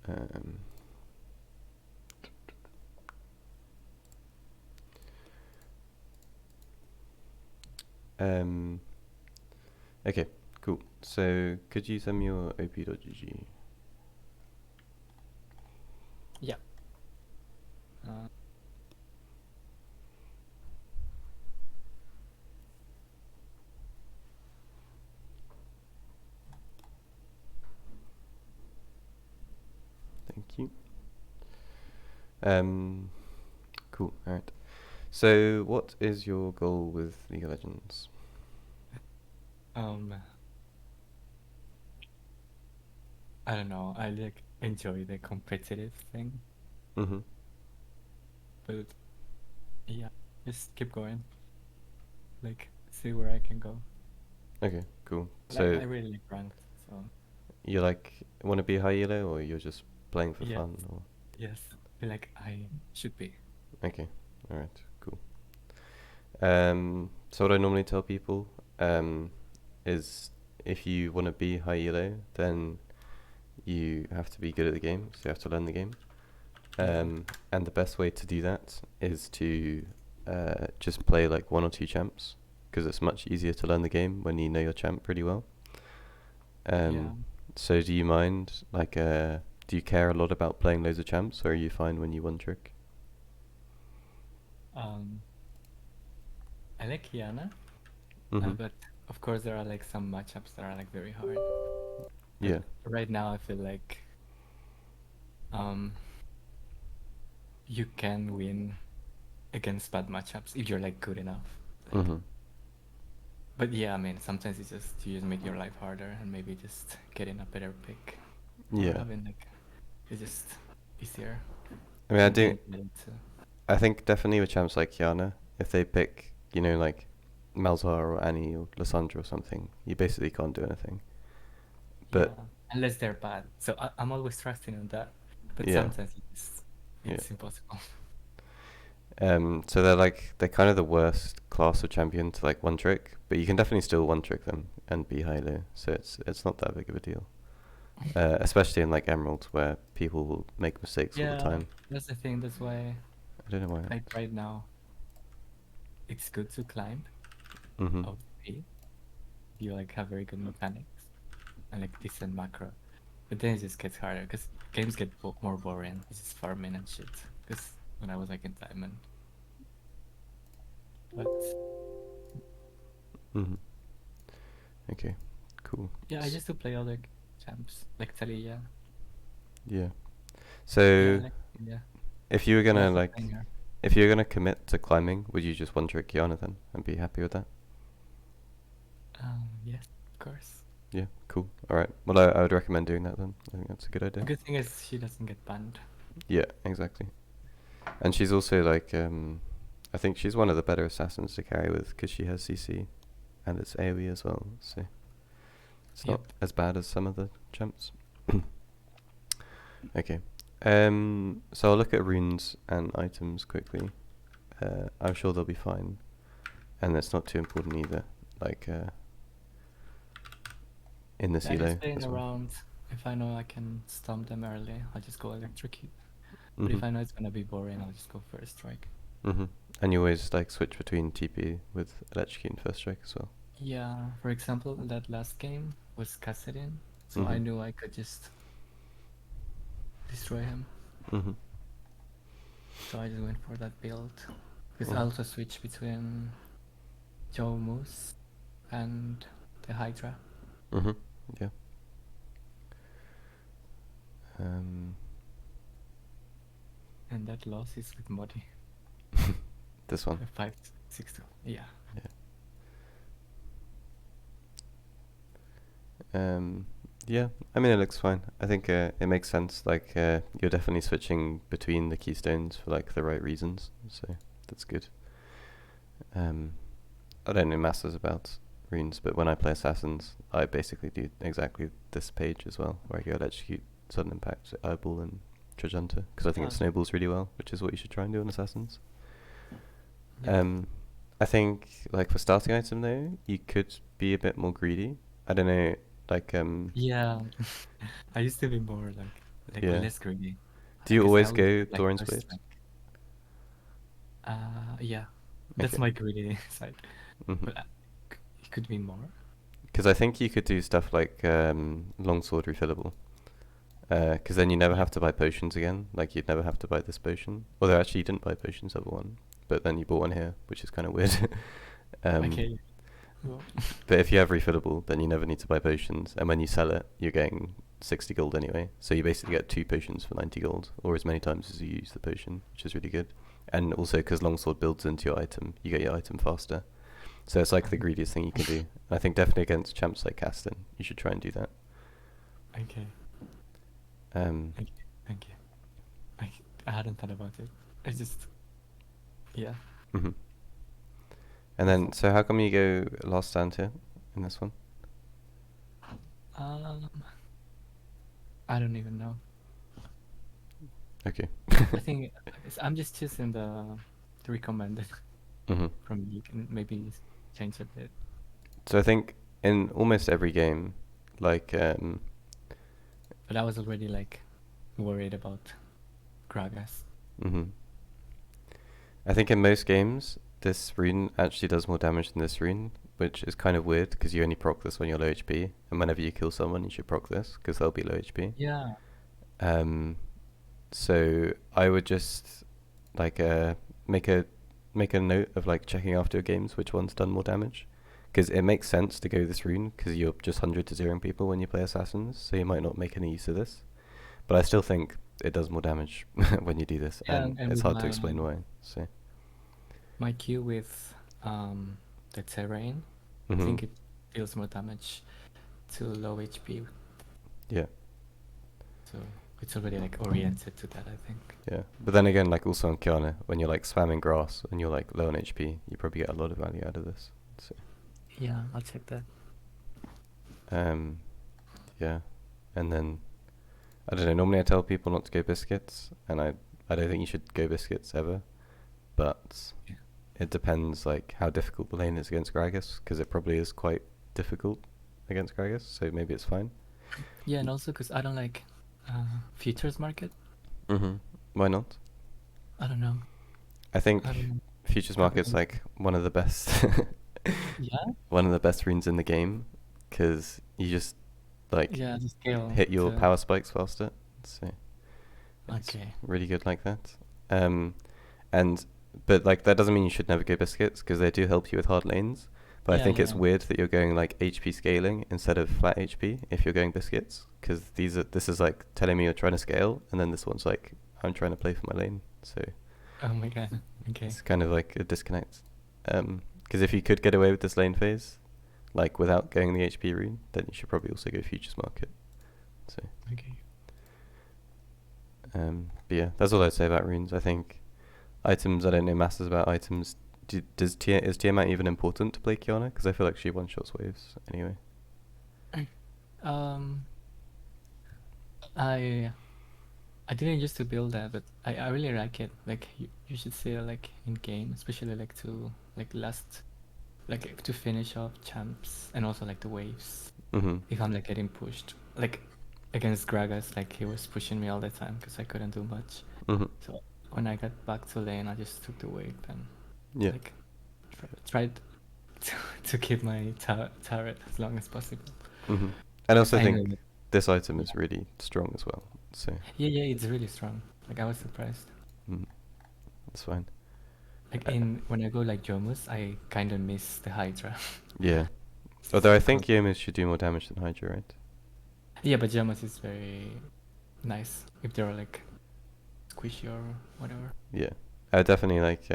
Um, um, okay, cool. So could you send me your op.gg? Yeah. Uh, Thank you. Um, cool. All right. So what is your goal with League of Legends? um, I don't know. I like enjoy the competitive thing, Mm-hmm. but yeah, just keep going. Like, see where I can go. Okay, cool. Like, So I really like ranked, so you like want to be high elo, or you're just playing for yes, fun, or yes. I feel like I should be. okay, all right, cool. So what I normally tell people is if you want to be high elo, then you have to be good at the game, so you have to learn the game. Yeah, And the best way to do that is to just play like one or two champs, because it's much easier to learn the game when you know your champ pretty well. yeah. Um, so do you mind, like, do you care a lot about playing loads of champs, or are you fine when you one trick? Um, I like Qiyana, Mm-hmm. but of course there are like some matchups that are like very hard. But Yeah. right now I feel like um you can win against bad matchups if you're like good enough. Like, Mm-hmm. but yeah, I mean sometimes it's just you just make your life harder and maybe just getting a better pick or Yeah. having like it's just easier. I mean, I do. Something to I think definitely with champs like Kiana, if they pick, like Malzahar or Annie or Lissandra or something, you basically can't do anything. yeah, But unless they're bad. So I'm always trusting on that, but yeah, sometimes yeah. it's impossible. So they're kind of the worst class of champion to like one trick, but you can definitely still one trick them and be high low. So it's not that big of a deal. Especially in like Emerald where people will make mistakes all the Yeah, time. that's the thing. That's why I don't know why. like right now it's good to climb Mhm. OP. You like have very good mechanics and like decent macro. But then it just gets harder because games get more boring. It's just farming and shit. Because when I was like in Diamond, but Mhm. Okay. Cool. yeah, I used to play other champs like Talia. Yeah. Yeah, I So like yeah. if you were I'm gonna also like, playing her. if you were gonna commit to climbing, would you just one trick Kiana then and be happy with that? Yes, of course. Yeah. Cool. All right. Well, I would recommend doing that then. I think that's a good The idea. good thing is she doesn't get banned. Yeah. Exactly. And she's also like, I think she's one of the better assassins to carry with because she has CC and it's AoE as well. So it's not Yep. as bad as some of the champs. Okay. So I'll look at runes and items quickly. I'm sure they'll be fine, and it's not too important either. Like in the Yeah, just silo playing as well. around. If I know I can stomp them early, I'll just go electrocute. But Mhm. if I know it's gonna be boring, I'll just go first strike. Mhm. And you always like switch between TP with electrocute and first strike as well. Yeah, for example, that last game was Kassadin, so I Mhm. knew I could just destroy him. Mhm. So I just went for that build. Because I Mhm. also switched between Joe Moose and the Hydra. Mhm. Yeah. Um. And that loss is with Modi. This one. 5-6-2. Yeah. Yeah. Um. Yeah. I mean, it looks fine. I think it makes sense. Like you're definitely switching between the keystones for like the right reasons. So that's good. Um. I don't know masses about runes, but when I play assassins, I basically do exactly this page as well, where I go electrocute, sudden impact, eyeball, and trajunta, because I think it Um, snowballs really well, which is what you should try and do on assassins. yep. Um, I think like for starting item though, you could be a bit more greedy. I don't know, like Yeah. I used to be more like like Yeah. less greedy. Do you Because I always always go get like Doran's first Blades? rank. Yeah, that's Okay. my greedy side. Mhm. But it could be more. Because I think you could do stuff like longsword refillable. Because then you never Yeah. have to buy potions again. Like you'd never have to buy this potion. Although actually you didn't buy potions level one, but then you bought one here, which is kind of weird. um, Okay. Well, but if you have refillable, then you never need to buy potions, and when you sell it, you're getting 60 gold anyway. So you basically get two potions for 90 gold, or as many times as you use the potion, which is really good. And also because longsword builds into your item, you get your item faster. So it's like the greediest thing you can do. And I think definitely against champs like Caston, you should try and do that. okay. Um, Thank you. Thank you. I I hadn't thought about it. I just yeah. mhm. And That's then, so how come you go last stand here in this one? um I don't even know. Okay. I think I'm just choosing the recommended hmm from you can maybe change a bit. So I think in almost every game, like, But I was already like worried about Gragas. hmm I think in most games, this rune actually does more damage than this rune, which is kind of weird because you only proc this when you're low HP, and whenever you kill someone, you should proc this because they'll be low HP. Yeah. Um, so I would just like make a make a note of like checking after your games which one's done more damage, because it makes sense to go this rune because you're just 100 to 0 people when you play assassins, so you might not make any use of this. But I still think it does more damage when you do this, Yeah, and and it's with hard to explain why. So. my queue with the terrain, I hmm think it deals more damage to low HP. Yeah. So it's already like oriented to that, I think. Yeah. But then again, like also on Qiyana, when you're like spamming grass and you're like low on HP, you probably get a lot of value out of this. So. Yeah, I'll check that. Um, yeah. And then I don't know. Normally, I tell people not to go biscuits, and I don't think you should go biscuits ever. But Yeah. it depends, like how difficult the lane is against Gragas, because it probably is quite difficult against Gragas. So maybe it's fine. Yeah, and also because I don't like futures market. Why not? I don't know. I think I don't know. futures I don't market's know. like one of the best, Yeah. one of the best runes in the game, because you just like Yeah, the scale hit your to power spikes faster. So it's okay. really good like that. Um, and but like that doesn't mean you should never go biscuits because they do help you with hard lanes. But I Yeah, think it's yeah. weird that you're going like HP scaling instead of flat HP if you're going biscuits, because this is like telling me you're trying to scale, and then this one's like I'm trying to play for my lane. So Oh my god. Okay. it's kind of like a disconnect. Because if you could get away with this lane phase, like without going the HP rune, then you should probably also go futures market. So. Okay. But yeah, that's all I'd say about runes. I think items, I don't know masses about items. Is Tiamat even important to play Qiyana? Because I feel like she one-shots waves anyway. Um, I I didn't used to build that, but I really like it. Like you should see it like in game, especially like to like last like to finish off champs and also like the waves. Mm-hmm. If I'm like getting pushed, like against Gragas, like he was pushing me all the time because I couldn't do much. Mm-hmm. So when I got back to lane, I just took the wave and Yeah. like tried to keep my turret as long as possible. Mm-hmm. And I also I know think that, this item yeah. is really strong as well. So. Yeah, it's really strong. Like I was surprised. Mm, that's fine. Like in when I go like Jomus, I kind of miss the Hydra. Yeah. Although I think Because Yomis should do more damage than Hydra, right? yeah, but Jomus is very nice if they're like squishy or whatever. Yeah. Definitely like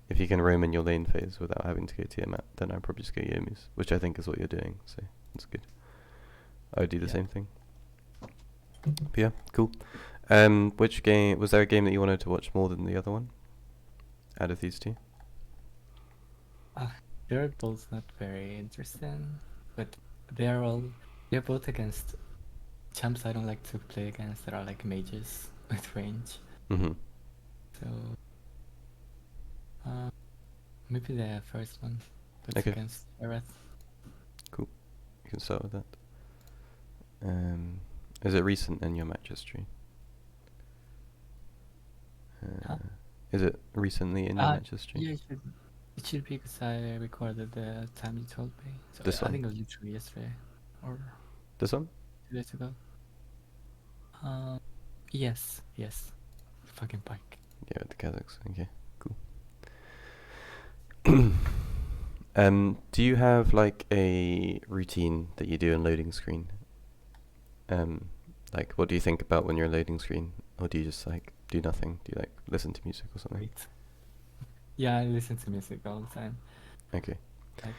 if you can roam in your lane phase without having to go Tiamat, then I'd probably just go Yomis, which I think is what you're doing. So that's good. I would do the Yeah. same thing. But yeah, cool. Which game was there a game that you wanted to watch more than the other one? Out of these two? They're both not very interesting, but they're both against champs I don't like to play against that are like mages with range. Mm-hmm. So maybe the first one, that's Okay. against Aerith. Cool. You can start with that. Is it recent in your match history? Huh? Is it recently in your matches stream? Yeah, it should be because I recorded the time you told me. So This I one? think it was literally yesterday or This one? 2 days ago. Um, yes, yes. Fucking pike. Yeah, with the Kazakhs. Okay, cool. Do you have like a routine that you do in loading screen? Like what do you think about when you're loading screen, or do you just like do nothing? Do you like listen to music or something? Wait. Yeah, I listen to music all the time. Okay. But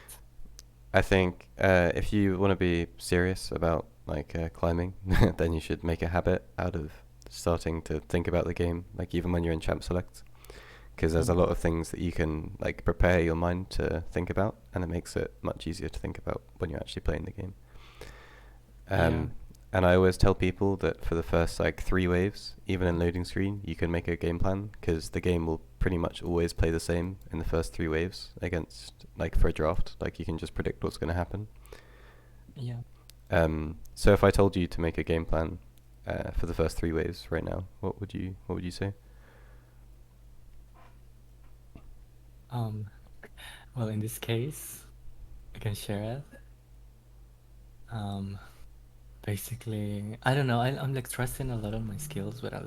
I think if you want to be serious about like climbing, then you should make a habit out of starting to think about the game, like even when you're in champ select, because there's a lot of things that you can like prepare your mind to think about, and it makes it much easier to think about when you're actually playing the game. yeah, And I always tell people that for the first like 3 waves, even in loading screen, you can make a game plan because the game will pretty much always play the same in the first 3 waves against like for a draft. Like you can just predict what's going to happen. yeah. So if I told you to make a game plan for the first 3 waves right now, what would you say? Um, well, in this case, I can share it. Basically, I don't know. I'm like trusting a lot on my skills, but I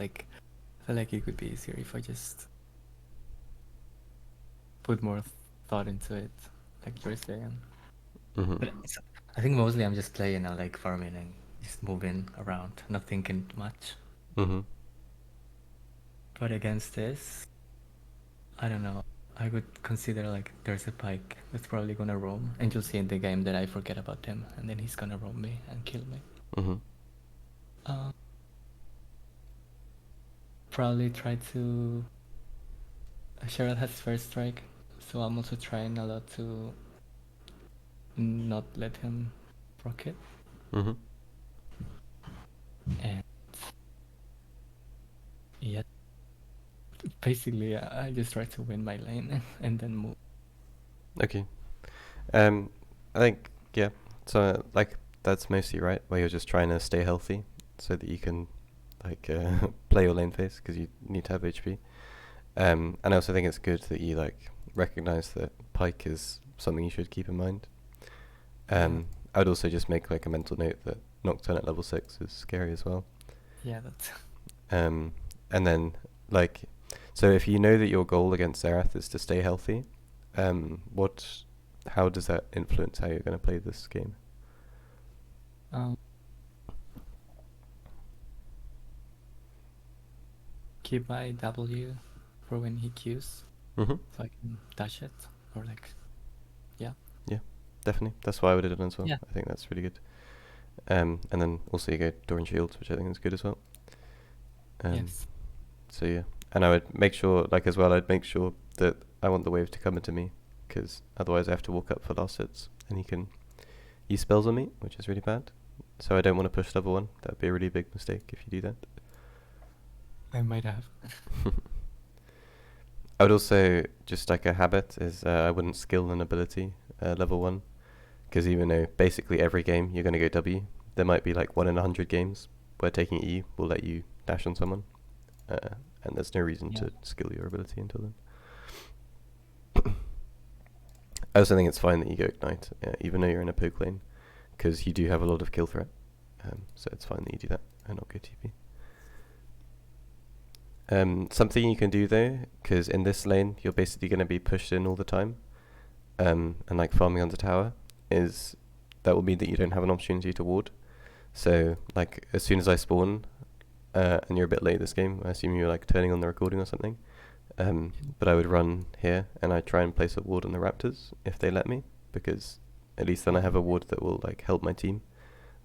feel like it could be easier if I just put more thought into it, like you're saying. Mhm. But I think mostly I'm just playing now, like farming and just moving around, not thinking much. Mhm. But against this, I don't know. I would consider like there's a pike that's probably gonna roam, and you'll see in the game that I forget about him, and then he's gonna roam me and kill me. Mhm. Uh, Probably try to. Cheryl has first strike, so I'm also trying a lot to not let him proc it. Mhm. And yeah, basically I just try to win my lane and then move. Okay. Um, I think yeah. So like that's mostly right, where you're just trying to stay healthy, so that you can like play your lane phase because you need to have HP. And I also think it's good that you like recognize that pike is something you should keep in mind. Yeah, I would also just make like a mental note that Nocturne at level 6 is scary as well. yeah, that's Um, and then like, so if you know that your goal against Zerath is to stay healthy, how does that influence how you're going to play this game? um keep my W for when he queues, Mhm. so I can dash it or like yeah. Yeah, definitely. That's why I would have done as well. Yeah. I think that's really good. And then also you go Doran Shields, which I think is good as well. Um, Yes. so yeah, and I would make sure, like as well, I'd make sure that I want the wave to come into me, because otherwise I have to walk up for last hits, and he can use spells on me, which is really bad. So I don't want to push level 1. That would be a really big mistake if you do that. I might have. I would also, just like a habit, is I wouldn't skill an ability level 1, because even though basically every game you're going to go W, there might be like 1 in 100 games where taking E will let you dash on someone, and there's no reason Yeah. to skill your ability until then. I also think it's fine that you go Ignite, even though you're in a poke lane, because you do have a lot of kill threat, so it's fine that you do that and not go TP. Something you can do though, because in this lane you're basically going to be pushed in all the time, and like farming on the tower, is that will mean that you don't have an opportunity to ward. So like as soon as I spawn, and you're a bit late this game, I assume you're like turning on the recording or something. But I would run here and I'd try and place a ward on the Raptors if they let me, because at least then I have a ward that will like help my team.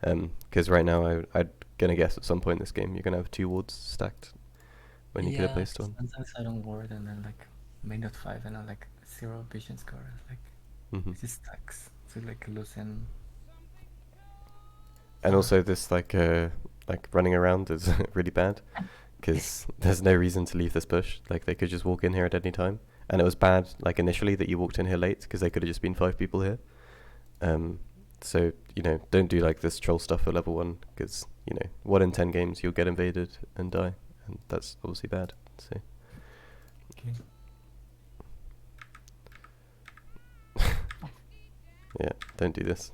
Because right now I'd gonna guess at some point in this game you're gonna have 2 wards stacked when you could have Yeah, placed one. sometimes I don't ward and then like main.5 and I like 0 vision score. Like Hmm. it just sucks to like losing. And also this like running around is really bad, because there's no reason to leave this bush. Like they could just walk in here at any time, and it was bad like initially that you walked in here late, because they could have just been 5 people here. So don't do like this troll stuff at level 1, because 1 in 10 games you'll get invaded and die, and that's obviously bad. So Okay. Yeah, don't do this.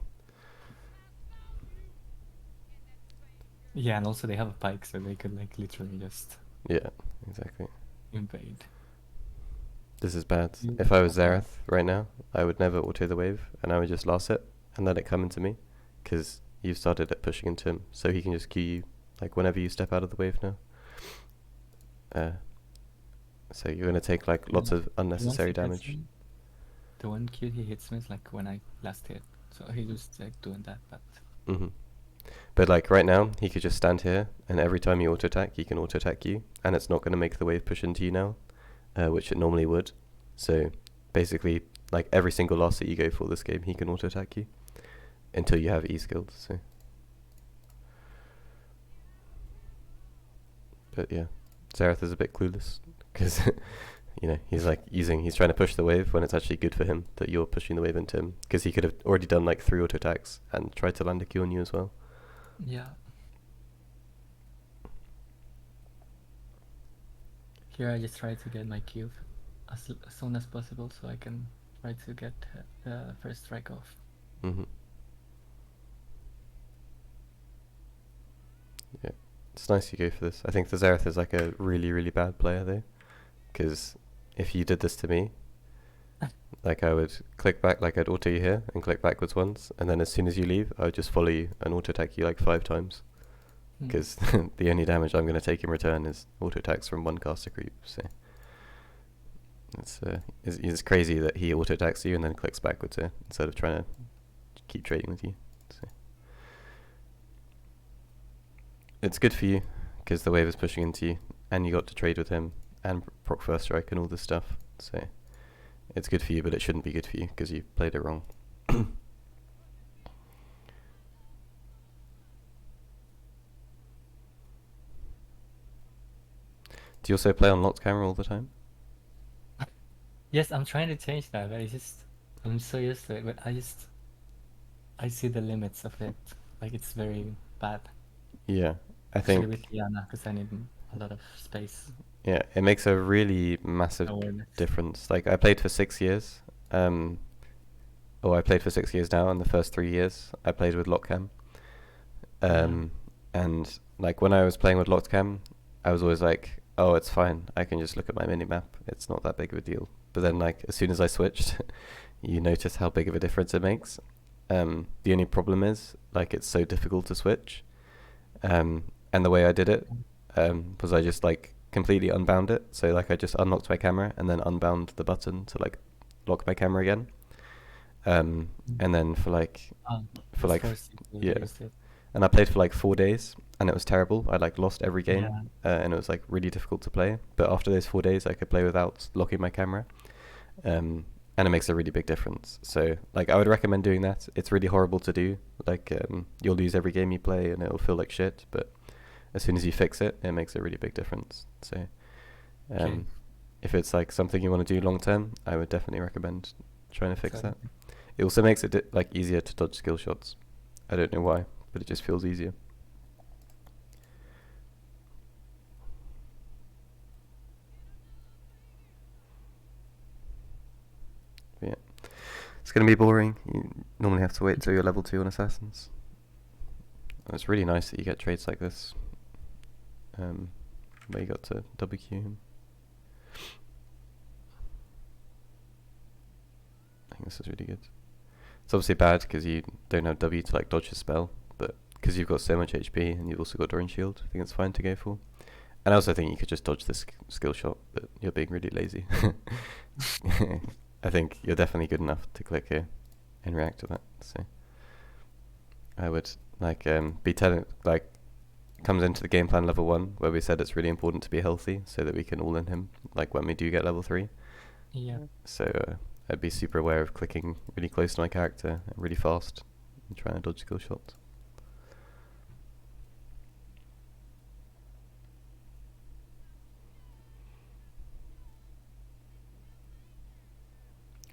Yeah, and also they have a pike, so they could like literally just Yeah, exactly. invade. This is bad. You If I was have Zareth right now, I would never auto the wave, and I would just last it and let it come into me, because you've started at pushing into him, so he can just Q you, like whenever you step out of the wave now. Uh, so you're gonna take like lots of the ones he unnecessary hits damage. me, the one kill he hits me is like when I last hit, so he just like doing that, but hmm But like right now, he could just stand here, and every time you auto attack, he can auto attack you, and it's not gonna make the wave push into you now, which it normally would. So basically, like every single loss that you go for this game, he can auto attack you until you have E skilled. So, but yeah, Zareth is a bit clueless because he's like he's trying to push the wave when it's actually good for him that you're pushing the wave into him, because he could have already done like 3 auto attacks and tried to land a Q on you as well. yeah. Here I just try to get my cube as soon as possible, so I can try to get the first strike off. hmm Yeah, it's nice you go for this. I think the Zareth is like a really, really bad player though, because if you did this to me, like I would click back, like I'd auto you here and click backwards once, and then as soon as you leave, I would just follow you and auto attack you like 5 times, because the only damage I'm going to take in return is auto attacks from one caster creep. So it's crazy that he auto attacks you and then clicks backwards here instead of trying to keep trading with you. So it's good for you because the wave is pushing into you, and you got to trade with him and proc first strike and all this stuff. So it's good for you, but it shouldn't be good for you because you played it wrong. Do you also play on locked camera all the time? Yes, I'm trying to change that, but I'm so used to it, but I see the limits of it. Like it's very bad. Yeah, I Especially think with Qiyana, because I need a lot of space. yeah, it makes a really massive Awareness. difference. Like I played for 6 years, I played for 6 years now, and the first 3 years I played with lock cam. And like when I was playing with locked cam, I was always like, oh, it's fine. I can just look at my mini map. It's not that big of a deal. But then like as soon as I switched, you notice how big of a difference it makes. The only problem is like it's so difficult to switch. And the way I did it was I just like completely unbound it. So like I just unlocked my camera and then unbound the button to like lock my camera again. And then for like yeah, and I played for like 4 days, and it was terrible. I like lost every game, and it was like really difficult to play. But after those 4 days, I could play without locking my camera, and it makes a really big difference. So like I would recommend doing that. It's really horrible to do. Like you'll lose every game you play, and it'll feel like shit. But as soon as you fix it, it makes a really big difference. So if it's like something you want to do long term, I would definitely recommend trying to fix that. It also makes it like easier to dodge skill shots. I don't know why, but it just feels easier. But yeah, it's gonna be boring. You normally have to wait till you're level 2 on assassins. It's really nice that you get trades like this, where you got to WQ him. I think this is really good. It's obviously bad because you don't have W to like dodge his spell, but because you've got so much HP and you've also got Doran Shield, I think it's fine to go for. And I also think you could just dodge this skill shot, but you're being really lazy. I think you're definitely good enough to click here and react to that. So I would like be telling like comes into the game plan level 1 where we said it's really important to be healthy so that we can all in him like when we do get level 3. Yeah. So I'd be super aware of clicking really close to my character and really fast and trying to dodge skill shots.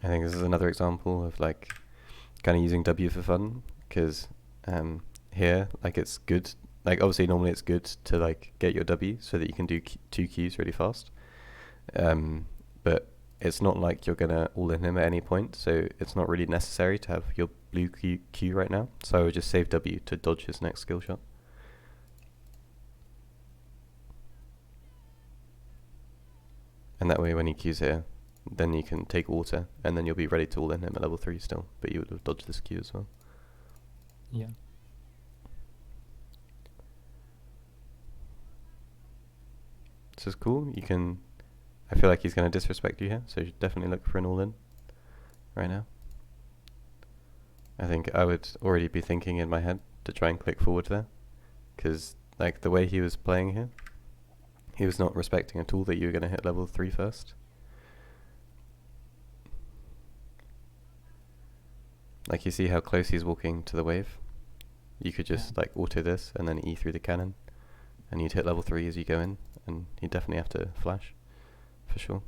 I think this is another example of like kind of using W for fun, because here like it's good, like obviously normally it's good to like get your W so that you can do 2 Qs really fast, but it's not like you're gonna all in him at any point, so it's not really necessary to have your blue Q right now. So I would just save W to dodge his next skill shot. And that way when he Qs here, then you can take water, and then you'll be ready to all in him at level 3 still, but you would have dodged this Q as well. Yeah. This is cool. You can... I feel like he's going to disrespect you here, so you should definitely look for an all-in right now. I think I would already be thinking in my head to try and click forward there, because like the way he was playing here, he was not respecting at all that you were going to hit level 3 first. Like you see how close he's walking to the wave? You could just like auto this and then E through the cannon, and you'd hit level 3 as you go in, and you'd definitely have to flash, for sure.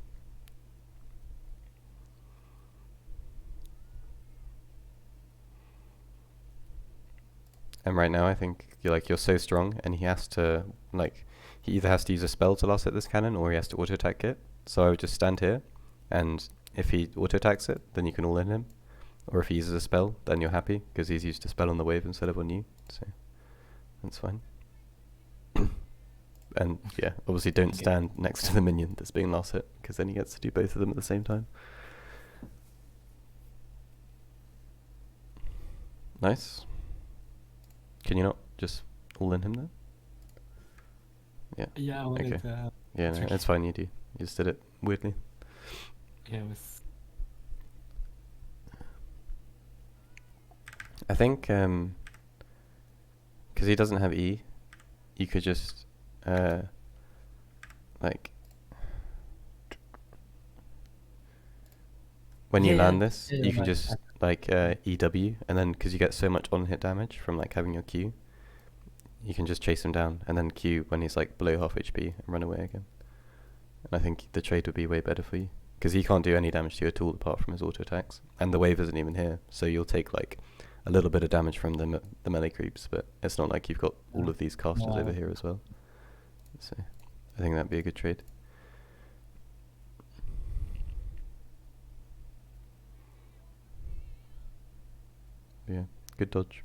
And right now I think you're so strong, and he has to he either has to use a spell to last hit this cannon, or he has to auto attack it. So I would just stand here, and if he auto attacks it, then you can all in him. Or if he uses a spell, then you're happy, because he's used a spell on the wave instead of on you, so that's fine. And yeah, obviously don't stand next to the minion that's being last hit, because then he gets to do both of them at the same time. Nice. Can you not just all in him there? Yeah. Yeah, I wanted Okay. Yeah, no, it's fine, you do. You just did it weirdly. Yeah, it was... I think, because he doesn't have E, you could just, like, when you land this, you can just, like, EW, and then, because you get so much on-hit damage from, like, having your Q, you can just chase him down, and then Q when he's, like, below half HP, and run away again. And I think the trade would be way better for you, because he can't do any damage to you at all apart from his auto attacks, and the wave isn't even here, so you'll take, like, a little bit of damage from the melee creeps, but it's not like you've got all of these casters over here as well. So I think that'd be a good trade. Yeah, good dodge.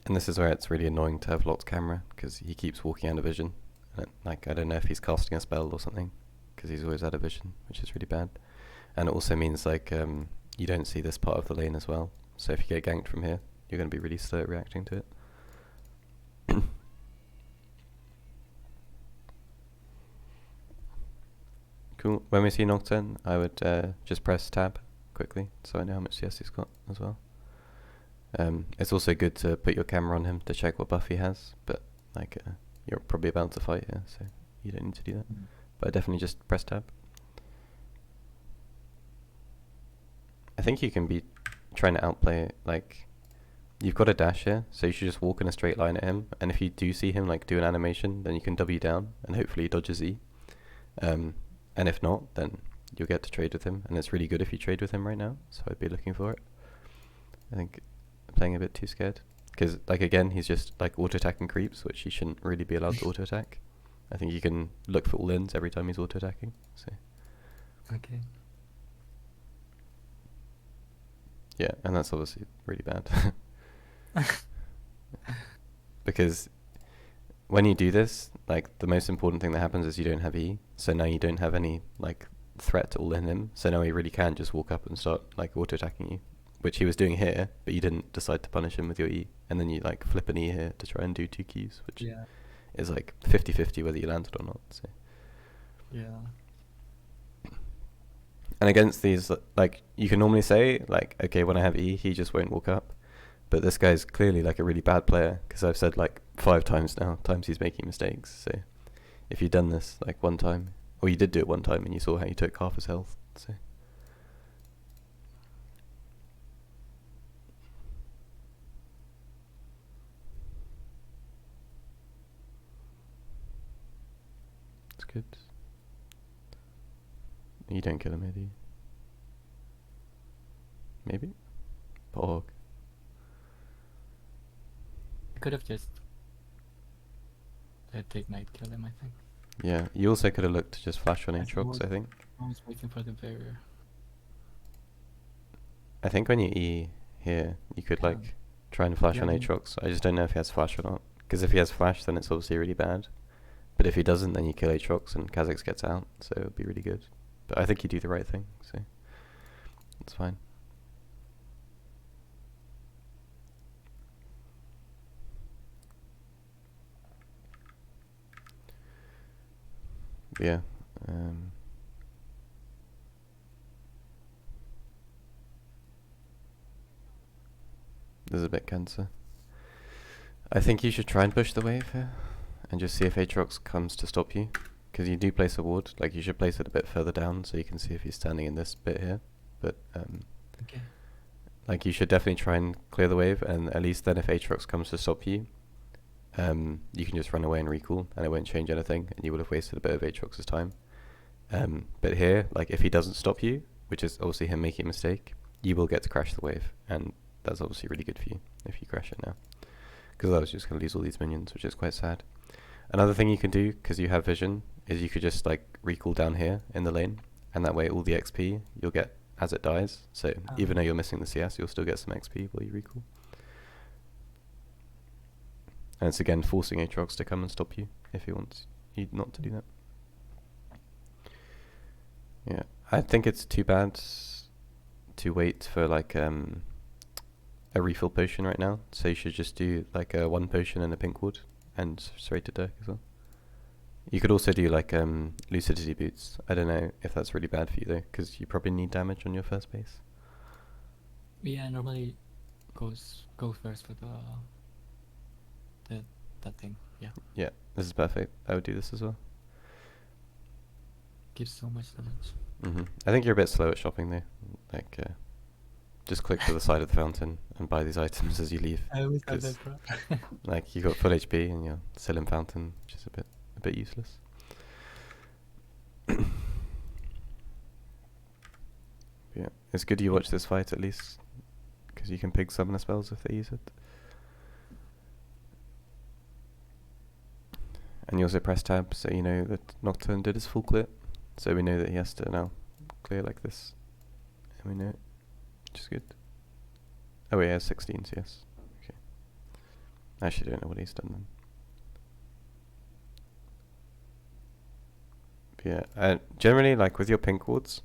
And this is where it's really annoying to have Lot's camera, because he keeps walking out of vision. And like, I don't know if he's casting a spell or something, because he's always out of vision, which is really bad. And it also means like you don't see this part of the lane as well. So if you get ganked from here, you're going to be really slow at reacting to it. Cool. When we see Nocturne, I would just press tab quickly, so I know how much CS he's got as well. It's also good to put your camera on him to check what buff he has, but like you're probably about to fight here, so you don't need to do that. But I definitely just press tab. I think you can be trying to outplay it, like, you've got a dash here, so you should just walk in a straight line at him, and if you do see him like do an animation, then you can W down, and hopefully he dodges E. And if not, then you'll get to trade with him, and it's really good if you trade with him right now, so I'd be looking for it. I think I'm playing a bit too scared, because like again, he's just like auto-attacking creeps, which he shouldn't really be allowed to auto-attack. I think you can look for all-ins every time he's auto-attacking, so. Okay. Yeah, and that's obviously really bad. Because when you do this, like, the most important thing that happens is you don't have E, so now you don't have any, like, threat to all in him, so now he really can just walk up and start, like, auto-attacking you, which he was doing here, but you didn't decide to punish him with your E, and then you, like, flip an E here to try and do 2 Qs, which is, like, 50-50 whether you landed or not, so. Yeah. And against these, like, you can normally say, like, okay, when I have E, he just won't walk up. But this guy's clearly, like, a really bad player, because I've said, like, 5 times now, times he's making mistakes. So if you'd done this, like, one time, or you did do it one time, and you saw how you took half his health, so. It's good. You don't kill him, maybe. Maybe? Pog. I could have just Take Knight kill him, I think. Yeah, you also could have looked to just flash on I Aatrox, I think. was waiting for the barrier. I think when you E here, you could Yeah. like try and flash Yeah, on Aatrox. I just don't know if he has flash or not. Because if he has flash, then it's obviously really bad. But if he doesn't, then you kill Aatrox and Kha'Zix gets out, so it would be really good. But I think you do the right thing, so it's fine. But yeah. This is a bit cancer. I think you should try and push the wave here, and just see if Aatrox comes to stop you. Because you do place a ward, like you should place it a bit further down so you can see if he's standing in this bit here. But okay. like you should definitely try and clear the wave, and at least then if Aatrox comes to stop you, you can just run away and recall, and it won't change anything, and you will have wasted a bit of Aatrox's time. But here, like if he doesn't stop you, which is obviously him making a mistake, you will get to crash the wave, and that's obviously really good for you if you crash it now. Because I was just going to lose all these minions, which is quite sad. Another thing you can do, because you have vision, is you could just like recall down here in the lane, and that way all the XP you'll get as it dies. So even though you're missing the CS, you'll still get some XP while you recall. And it's again forcing Aatrox to come and stop you if he wants you not to do that. Yeah, I think it's too bad to wait for like a refill potion right now. So you should just do like a 1 potion and a pink wood and serrated dirk as well. You could also do like lucidity boots. I don't know if that's really bad for you though, because you probably need damage on your first base. Yeah, normally go first for that thing. Yeah. Yeah, this is perfect. I would do this as well. Gives so much damage. I think you're a bit slow at shopping though. Like, just click to the side of the fountain and buy these items as you leave. I always have that problem. Like you got full HP and you're still in fountain, which is a bit useless. Yeah, it's good you watch this fight at least, because you can pig summon the spells if they use it. And you also press tab so you know that Nocturne did his full clear. So we know that he has to now clear like this. And we know it, which is good. Oh, he has 16 CS. Okay. I actually don't know what he's done then. But yeah, generally, like with your pink wards,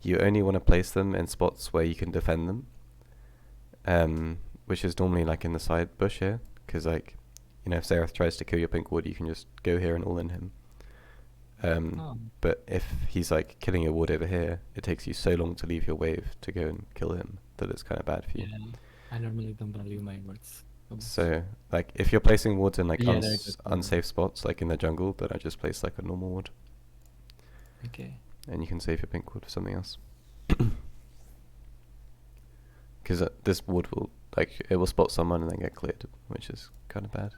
you only want to place them in spots where you can defend them. Which is normally like in the side bush here, because like, you know, if Zerath tries to kill your pink ward, you can just go here and all in him. But if he's like killing your ward over here, it takes you so long to leave your wave to go and kill him that it's kind of bad for you. Yeah, I normally don't value my wards. So like if you're placing wards in like Yeah, unsafe spots, like in the jungle, then I just place like a normal ward. Okay. And you can save your pink ward for something else. Because this ward will like it will spot someone and then get cleared, which is kind of bad.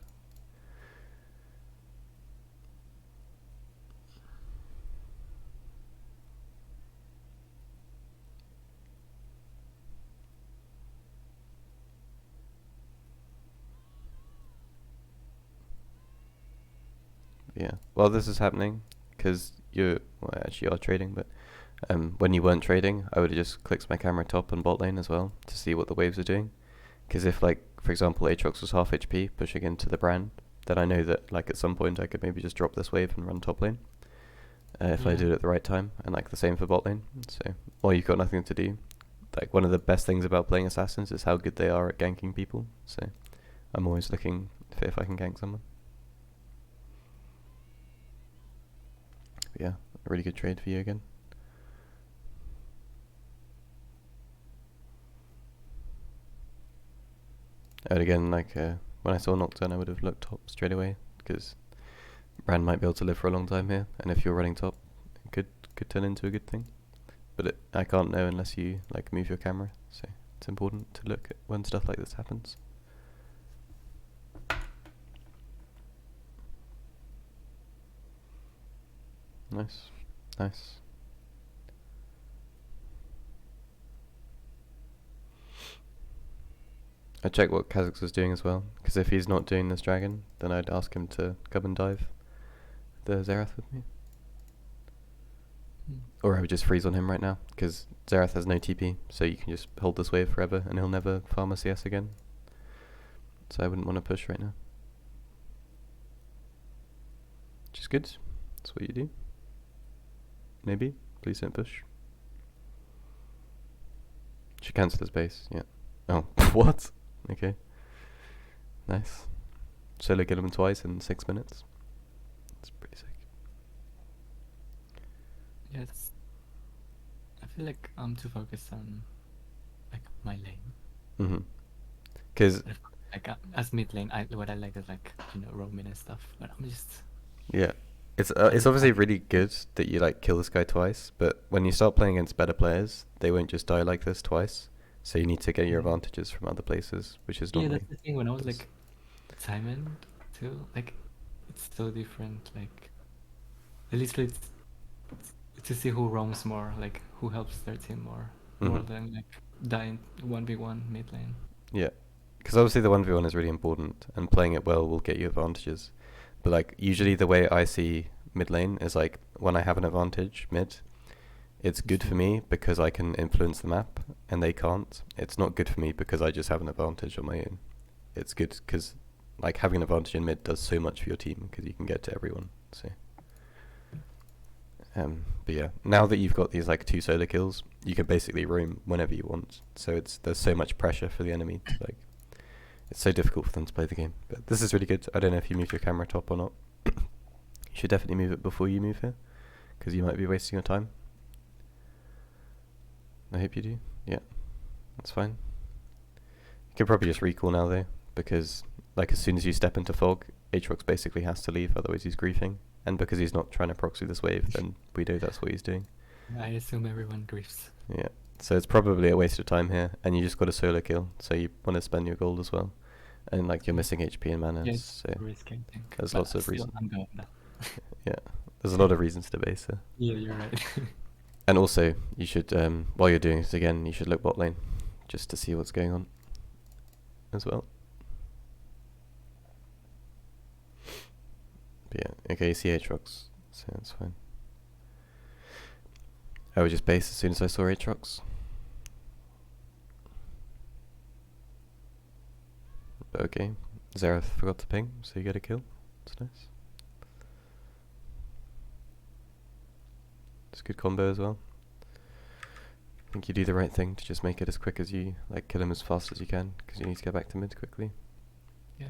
Yeah. Well, this is happening because actually are trading, but when you weren't trading, I would have just clicked my camera top and bot lane as well to see what the waves are doing. Because if, like, for example, Aatrox was half HP pushing into the brand, then I know that, like, at some point I could maybe just drop this wave and run top lane. If I do it at the right time, and like the same for bot lane. So, or you've got nothing to do. Like, one of the best things about playing assassins is how good they are at ganking people. So, I'm always looking if I can gank someone. But yeah, a really good trade for you again. And again, like when I saw Nocturne, I would have looked top straight away because Brand might be able to live for a long time here, and if you're running top, it could turn into a good thing. But I can't know unless you like move your camera, so it's important to look at when stuff like this happens. Nice, nice. I checked what Kha'Zix was doing as well, because if he's not doing this dragon, then I'd ask him to come and dive the Zerath with me. Or I would just freeze on him right now, because Zerath has no TP, so you can just hold this wave forever and he'll never farm a CS again. So I wouldn't want to push right now. Which is good. That's what you do. Maybe. Please don't push. Should cancel his base, yeah. Oh, what? Okay. Nice. Solo kill him twice in 6 minutes. That's pretty sick. Yes. I feel like I'm too focused on like my lane. Mm-hmm. Because Like as mid lane, what I like is like roaming and stuff. But I'm just yeah, it's obviously really good that you like kill this guy twice, but when you start playing against better players, they won't just die like this twice. So you need to get your advantages from other places, which is yeah. normally That's the thing. When I was like Simon too, like it's so different. Like at least it's to see who roams more, like who helps their team more than like dying 1v1 mid lane. Yeah, because obviously the 1v1 is really important, and playing it well will get you advantages. But like usually the way I see mid lane is like when I have an advantage mid, it's good for me because I can influence the map and they can't. It's not good for me because I just have an advantage on my own. It's good because like having an advantage in mid does so much for your team because you can get to everyone. So but yeah, now that you've got these like 2 solo kills, you can basically roam whenever you want. So there's so much pressure for the enemy to like, it's so difficult for them to play the game. But this is really good. I don't know if you move your camera top or not. You should definitely move it before you move here, because you might be wasting your time. I hope you do. Yeah, that's fine. You can probably just recall now though, because like as soon as you step into fog, Aatrox basically has to leave, otherwise he's griefing. And because he's not trying to proxy this wave, then we know that's what he's doing. I assume everyone griefs. Yeah, so it's probably a waste of time here, and you just got a solo kill, so you want to spend your gold as well. And like you're missing HP and mana, so risky, I think. there's But lots of still, reasons. I'm going now. Yeah, there's a lot of reasons to base here. Yeah, you're right. And also, you should, while you're doing this again, you should look bot lane, just to see what's going on as well. But yeah, okay, you see Aatrox, so that's fine. I would just base as soon as I saw Aatrox. But okay, Zerath forgot to ping, so you get a kill. That's nice. It's a good combo as well. I think you do the right thing to just make it as quick as you, like kill him as fast as you can, because you need to get back to mid quickly. Yeah.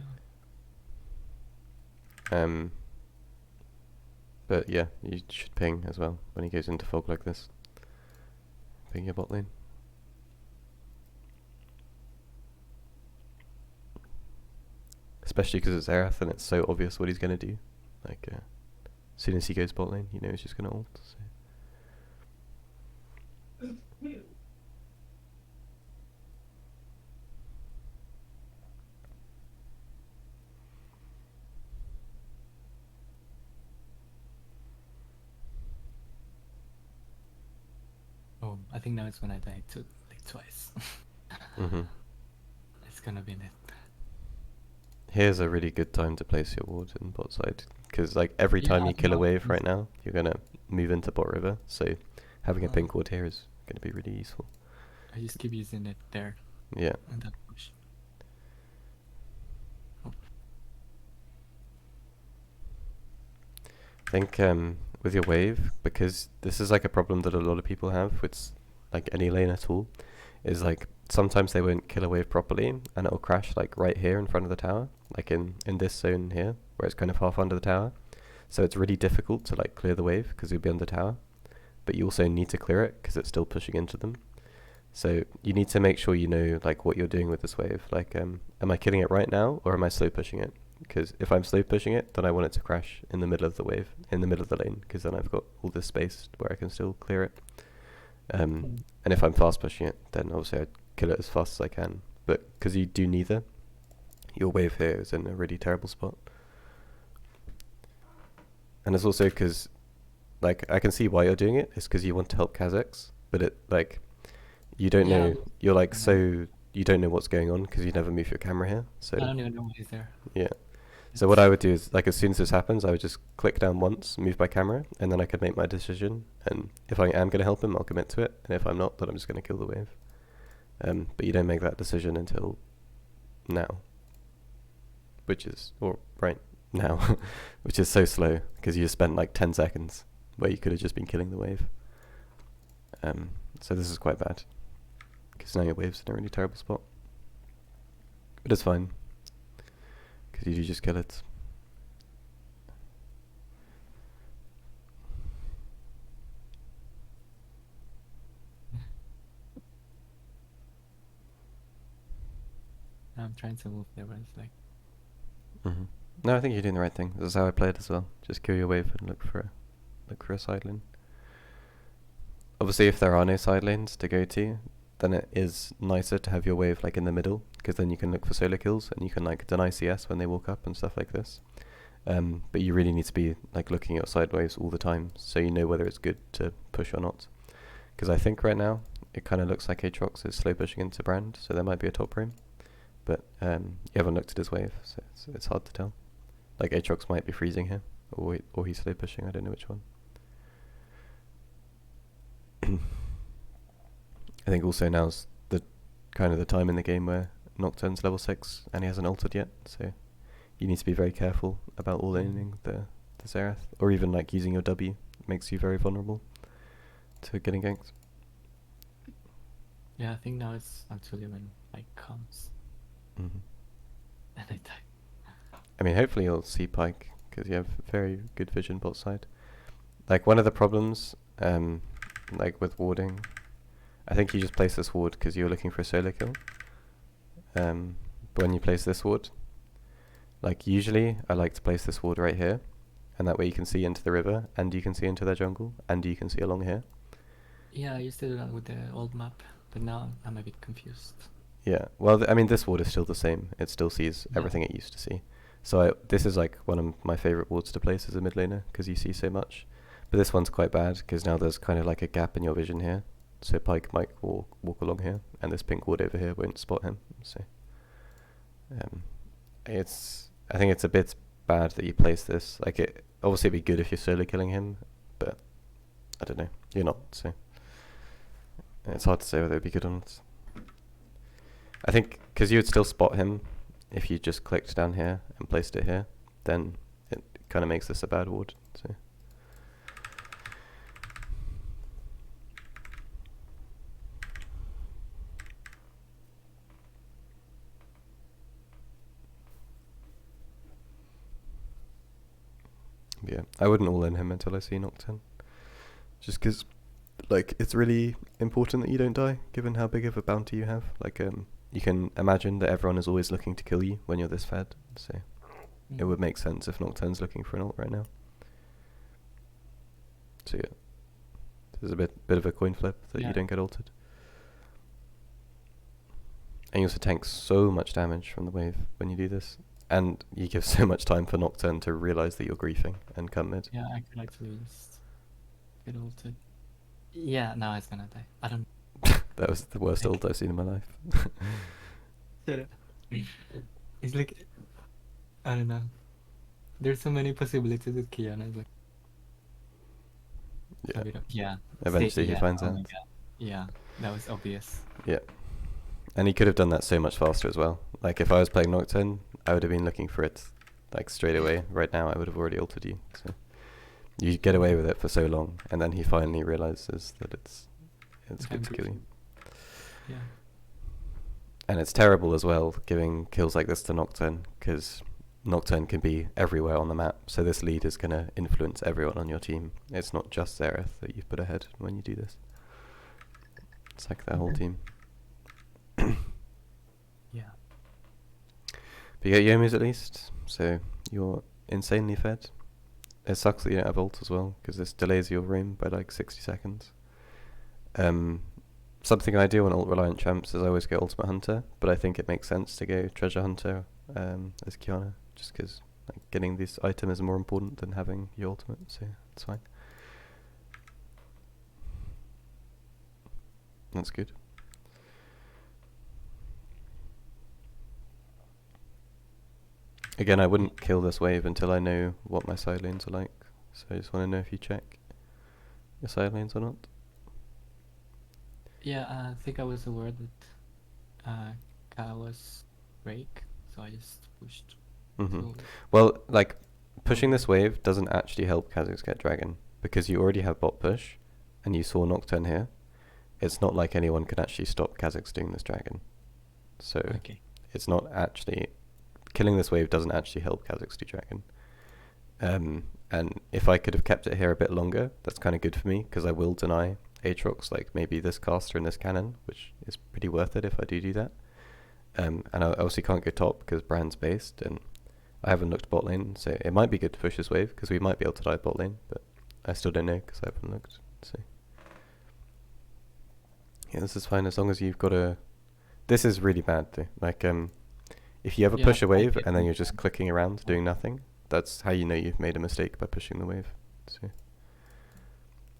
But yeah, you should ping as well when he goes into fog like this. Ping your bot lane. Especially because it's Aerith and it's so obvious what he's going to do. Like, as soon as he goes bot lane, you know he's just going to ult. So. Oh, I think now it's when I die like twice. It's gonna be net. Here's a really good time to place your ward in bot side, because like every time you kill a wave right now, you're gonna move into bot river. So having a pink ward here is gonna be really useful. I just keep using it there. Yeah. And that push. Oh. I think with your wave, because this is like a problem that a lot of people have with like any lane at all, is like sometimes they won't kill a wave properly and it'll crash like right here in front of the tower, like in this zone here where it's kind of half under the tower. So it's really difficult to like clear the wave because you'll be under tower, but you also need to clear it because it's still pushing into them. So you need to make sure you know like what you're doing with this wave. Like, am I killing it right now or am I slow pushing it? Because if I'm slow pushing it, then I want it to crash in the middle of the wave, in the middle of the lane, because then I've got all this space where I can still clear it. And if I'm fast pushing it, then obviously I'd kill it as fast as I can. But because you do neither, your wave here is in a really terrible spot. And it's also because, like, I can see why you're doing it. It's because you want to help Kha'Zix, but it, like, you don't know, you're like so you don't know what's going on because you never move your camera here. So I don't even know why he's there. yeah. So what I would do is, like, as soon as this happens, I would just click down once, move my camera, and then I could make my decision. And if I am going to help him, I'll commit to it. And if I'm not, then I'm just going to kill the wave. But you don't make that decision until now, which is, or right now, which is so slow because you just spent like 10 seconds where you could have just been killing the wave. So this is quite bad because now your wave's in a really terrible spot. But it's fine because you do just kill it. I'm trying to move there, but it's like, Mm-hmm. No, I think you're doing the right thing. This is how I play it as well. Just kill your wave and look for a side lane. Obviously, if there are no side lanes to go to, then it is nicer to have your wave like in the middle, because then you can look for solo kills and you can like deny CS when they walk up and stuff like this. But you really need to be like looking at side waves all the time, so you know whether it's good to push or not. Because I think right now it kind of looks like Aatrox is slow pushing into Brand, so there might be a top roam. But you haven't looked at his wave, so it's hard to tell. Like Aatrox might be freezing here, or he's slow pushing. I don't know which one. I think also now's the kind of the time in the game where Nocturne's level 6 and he hasn't ulted yet, so you need to be very careful about all-laning the Xerath, or even like using your W makes you very vulnerable to getting ganked. yeah, I think now it's actually when like comes Mm-hmm. and I die. I mean, hopefully you'll see Pyke, because you have very good vision bot side. Like, one of the problems, like with warding, I think you just place this ward because you're looking for a solo kill. But when you place this ward, like usually I like to place this ward right here, and that way you can see into the river, and you can see into their jungle, and you can see along here. Yeah, I used to do that with the old map, but now I'm a bit confused. Yeah, well, I mean, this ward is still the same. It still sees Yeah. everything it used to see. So this is like one of my favorite wards to place as a mid laner, because you see so much. But this one's quite bad, because now there's kind of like a gap in your vision here. So Pyke might walk along here, and this pink ward over here won't spot him. So I think it's a bit bad that you place this. Like, it obviously it'd be good if you're solo killing him, but I don't know. You're not, so it's hard to say whether it'd be good or not. I think because you would still spot him if you just clicked down here and placed it here, then it kind of makes this a bad ward. So. Yeah, I wouldn't all in him until I see Nocturne. Just because, like, it's really important that you don't die, given how big of a bounty you have. Like, you can imagine that everyone is always looking to kill you when you're this fed, so it would make sense if Nocturne's looking for an ult right now. So yeah, there's a bit of a coin flip that you don't get ulted. And you also tank so much damage from the wave when you do this. And you give so much time for Nocturne to realise that you're griefing and come mid. Yeah, I could actually just get ulted. Yeah, now it's gonna die. I don't. That was the worst ult I've seen in my life. Shut up. It's like, I don't know. There's so many possibilities with Qiyana. It's like, yeah. Eventually he finds out. Yeah, that was obvious. Yeah. And he could have done that so much faster as well. Like, if I was playing Nocturne, I would have been looking for it, like, straight away. Right now, I would have already ulted you. So you get away with it for so long, and then he finally realizes that it's good to kill you. Yeah. And it's terrible as well, giving kills like this to Nocturne, because Nocturne can be everywhere on the map. So this lead is going to influence everyone on your team. It's not just Xerath that you've put ahead when you do this. It's like the whole team. Yeah. But you get Yomus at least, so you're insanely fed. It sucks that you don't have ult as well, because this delays your roam by like 60 seconds. Something I do on ult reliant champs is I always go Ultimate Hunter, but I think it makes sense to go Treasure Hunter as Qiyana, just because like, getting this item is more important than having your ultimate, so it's fine. That's good. Again, I Yeah. wouldn't kill this wave until I know what my side lanes are like. So I just want to know if you check your side lanes or not. Yeah, I think I was aware that Ka was break, so I just pushed Hmm. to Well, like, hold pushing it. this wave doesn't actually help Kha'Zix get dragon, because you already have bot push, and you saw Nocturne here. It's not like anyone can actually stop Kha'Zix doing this dragon. So Okay. it's not actually... Killing this wave doesn't actually help Kha'Zix do dragon. And if I could have kept it here a bit longer, that's kind of good for me, because I will deny Aatrox, like maybe this caster and this cannon, which is pretty worth it if I do that. And I obviously can't go top because Brand's based, and I haven't looked bot lane, so it might be good to push this wave, because we might be able to dive bot lane, but I still don't know because I haven't looked. So yeah, this is fine as long as you've got a... This is really bad though. Like, if you ever Yeah, push a I wave get and then the you're just clicking around yeah. doing nothing, that's how you know you've made a mistake by pushing the wave. So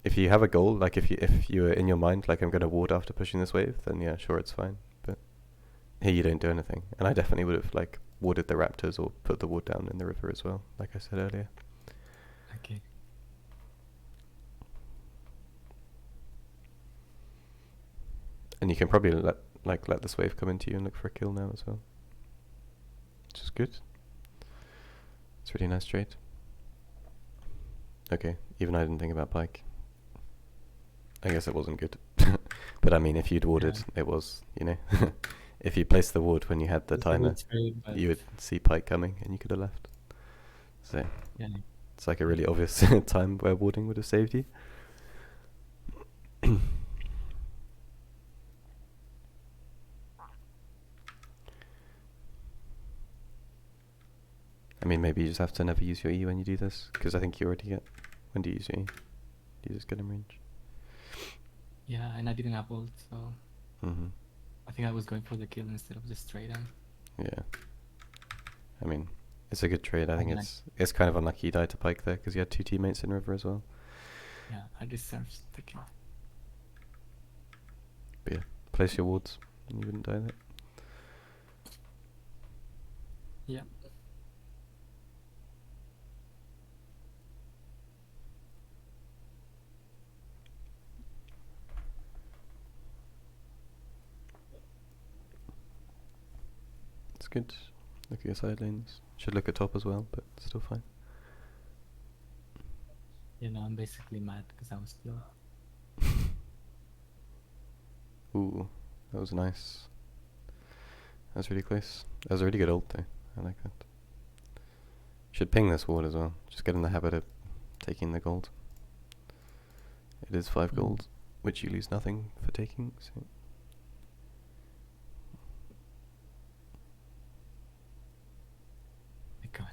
if you have a goal, like if you are in your mind like I'm going to ward after pushing this wave, then yeah, sure, it's fine. But here you don't do anything, and I definitely would have like warded the raptors or put the ward down in the river as well, like I said earlier. Okay. And you can probably let this wave come into you and look for a kill now as well, which is good. It's a really nice trade. Okay, even I didn't think about Pike. I guess it wasn't good. But I mean, if you'd warded, Yeah. it was, you know. If you placed the ward when you had the It's a good timer, trade, but you would see Pike coming and you could have left. So yeah. it's like a Yeah. really obvious time where warding would have saved you. I mean, maybe you just have to never use your E when you do this, because I think you already get... When do you use your E? Do you just get in range? Yeah, and I didn't have ult, so Mm-hmm. I think I was going for the kill instead of just straight in. Yeah. I mean, it's a good trade. I think Again, it's kind of unlucky you died to Pike there, because you had two teammates in river as well. yeah, I deserved the kill. But yeah, place your wards, and you wouldn't die there. Yeah. It's good. Look at your side lanes. Should look at top as well, but still fine. You know, I'm basically mad because I was still. Ooh, that was nice. That was really close. That was a really good ult though. I like that. Should ping this ward as well. Just get in the habit of taking the gold. It is 5 gold, which you lose nothing for taking. So. My God.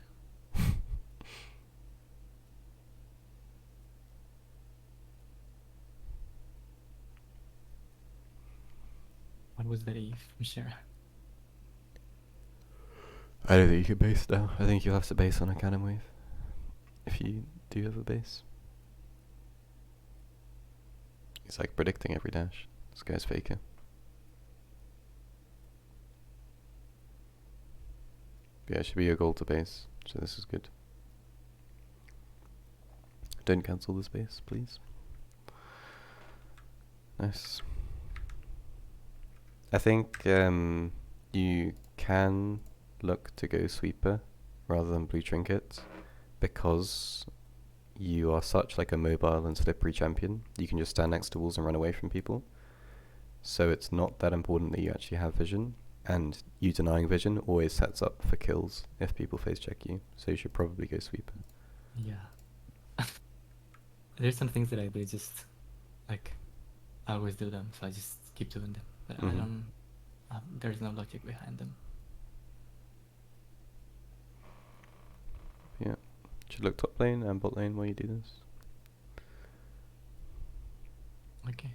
What was that Eve? Sure. I don't think you can base now. I think you'll have to base on a cannon wave. If you do have a base. He's like predicting every dash. This guy's faker. But yeah, it should be your goal to base. So this is good. Don't cancel this base, please. Nice. I think you can look to go sweeper rather than blue trinkets, because you are such like a mobile and slippery champion. You can just stand next to walls and run away from people. So it's not that important that you actually have vision, and you denying vision always sets up for kills if people face check you. So you should probably go sweeper. Yeah. There's some things that I do just like I always do them, so I just keep doing them. But I don't. There's no logic behind them. Yeah. Should look top lane and bot lane while you do this. Okay.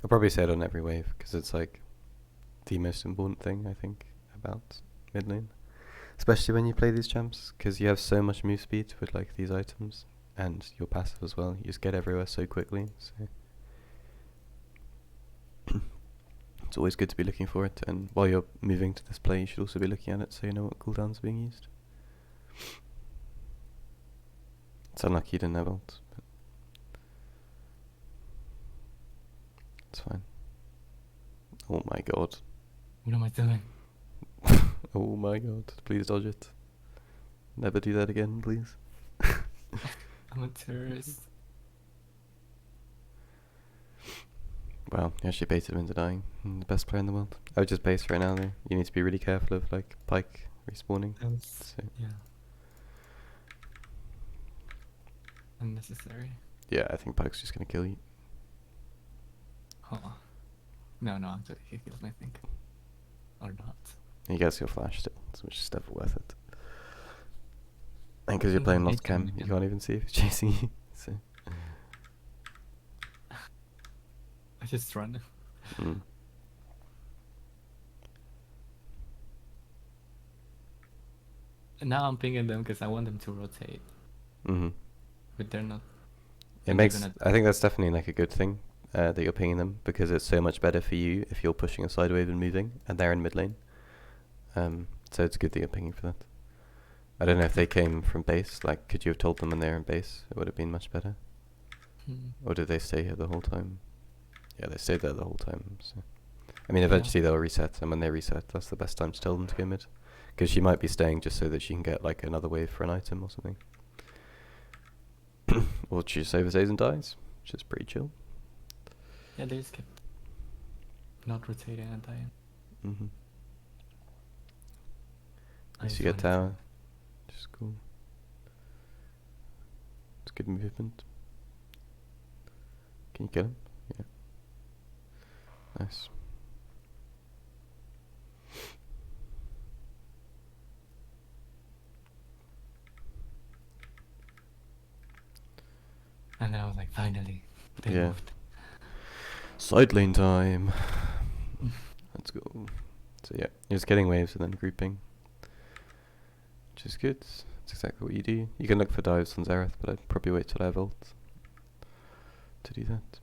I'll probably say it on every wave, because it's like the most important thing I think about mid lane, especially when you play these champs, because you have so much move speed with like these items and your passive as well. You just get everywhere so quickly. So it's it's always good to be looking for it. And while you're moving to this play, you should also be looking at it so you know what cooldowns are being used. It's unlucky you didn't have ult, but it's fine. Oh my god. What am I doing? Oh my god. Please dodge it. Never do that again, please. I'm a terrorist. Wow, you actually baited him into dying. The best player in the world. I would just base right now though. You need to be really careful of like Pike respawning. So Yeah. Unnecessary. yeah, I think Pike's just gonna kill you. Oh. No, actually he kills me, I think. Or not. He gets your flash still, which is never worth it. And because you're think playing I lost hate him cam, you again. can't even see if he's chasing you. So. I just run. Mm. And now I'm pinging them because I want them to rotate, Mhm. but they're not. It They're not makes. gonna. I think that's definitely like a good thing that you're pinging them because it's so much better for you if you're pushing a side wave and moving, and they're in mid lane. So it's good that you're pinging for that. I don't know if they came from base. Like, could you have told them when they're in base? It would have been much better. Or did they stay here the whole time? Yeah, they stayed there the whole time. So, I mean, Yeah. eventually they'll reset, and when they reset, that's the best time to tell them to go mid. Because she might be staying just so that she can get like another wave for an item or something. Or she just overstays and dies, which is pretty chill. Yeah, they just kept not rotating and dying. Mhm. I Nice, just you get wanted tower. Which is cool. It's good movement. Can you kill him? Yeah. Nice. And then I was like, finally, they Yeah. moved. Side lane time. Let's go. So yeah, you're just getting waves and then grouping, which is good. It's exactly what you do. You can look for dives on Zareth, but I'd probably wait till I have ult to do that.